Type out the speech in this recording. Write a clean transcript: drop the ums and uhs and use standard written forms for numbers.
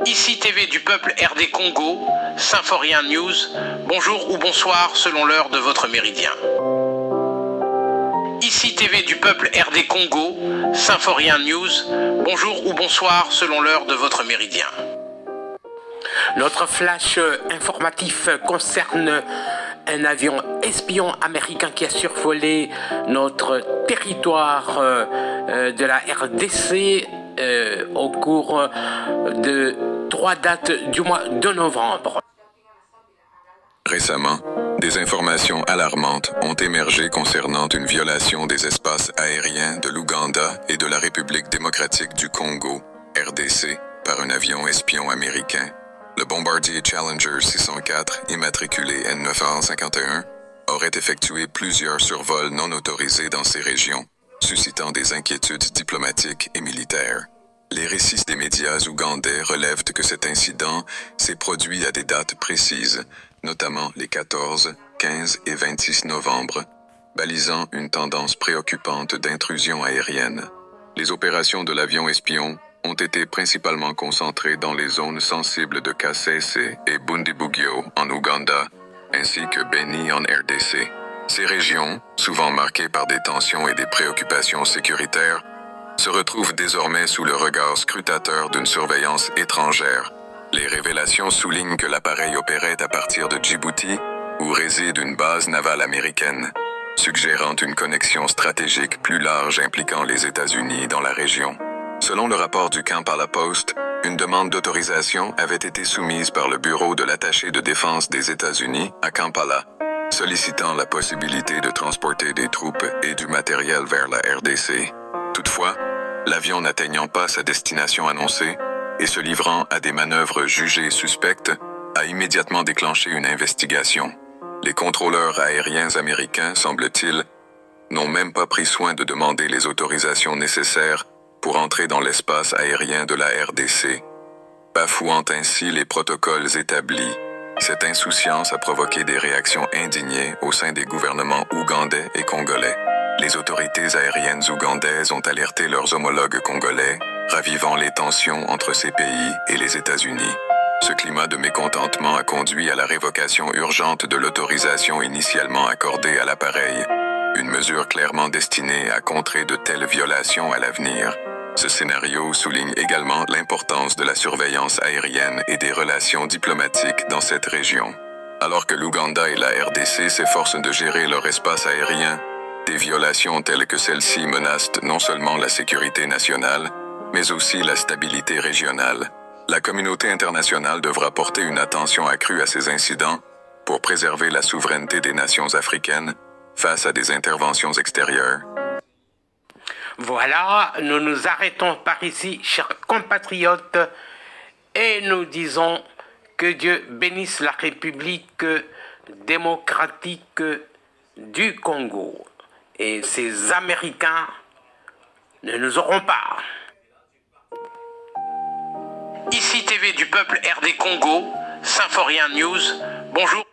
Ici TV du peuple RD Congo, Symphorien News, bonjour ou bonsoir selon l'heure de votre méridien. Ici TV du peuple RD Congo, Symphorien News, bonjour ou bonsoir selon l'heure de votre méridien. Notre flash informatif concerne un avion espion américain qui a survolé notre territoire de la RDC au cours de 3 dates du mois de novembre. Récemment, des informations alarmantes ont émergé concernant une violation des espaces aériens de l'Ouganda et de la République démocratique du Congo, RDC, par un avion espion américain. Le bombardier Challenger 604, immatriculé N951, aurait effectué plusieurs survols non autorisés dans ces régions, suscitant des inquiétudes diplomatiques et militaires. Les récits des médias ougandais relèvent que cet incident s'est produit à des dates précises, notamment les 14, 15 et 26 novembre, balisant une tendance préoccupante d'intrusion aérienne. Les opérations de l'avion espion ont été principalement concentrées dans les zones sensibles de Kasese et Bundibugyo en Ouganda, ainsi que Beni en RDC. Ces régions, souvent marquées par des tensions et des préoccupations sécuritaires, se retrouvent désormais sous le regard scrutateur d'une surveillance étrangère. Les révélations soulignent que l'appareil opérait à partir de Djibouti, où réside une base navale américaine, suggérant une connexion stratégique plus large impliquant les États-Unis dans la région. Selon le rapport du Kampala Post, une demande d'autorisation avait été soumise par le bureau de l'attaché de défense des États-Unis à Kampala, sollicitant la possibilité de transporter des troupes et du matériel vers la RDC. Toutefois, l'avion n'atteignant pas sa destination annoncée et se livrant à des manœuvres jugées suspectes, a immédiatement déclenché une investigation. Les contrôleurs aériens américains, semble-t-il, n'ont même pas pris soin de demander les autorisations nécessaires pour entrer dans l'espace aérien de la RDC, bafouant ainsi les protocoles établis. Cette insouciance a provoqué des réactions indignées au sein des gouvernements ougandais et congolais. Les autorités aériennes ougandaises ont alerté leurs homologues congolais, ravivant les tensions entre ces pays et les États-Unis. Ce climat de mécontentement a conduit à la révocation urgente de l'autorisation initialement accordée à l'appareil, une mesure clairement destinée à contrer de telles violations à l'avenir. Ce scénario souligne également l'importance de la surveillance aérienne et des relations diplomatiques dans cette région. Alors que l'Ouganda et la RDC s'efforcent de gérer leur espace aérien, des violations telles que celle-ci menacent non seulement la sécurité nationale, mais aussi la stabilité régionale. La communauté internationale devra porter une attention accrue à ces incidents pour préserver la souveraineté des nations africaines face à des interventions extérieures. Voilà, nous nous arrêtons par ici, chers compatriotes, et nous disons que Dieu bénisse la République démocratique du Congo. Et ces Américains ne nous auront pas. Ici TV du peuple RD Congo, Symphorien News, bonjour.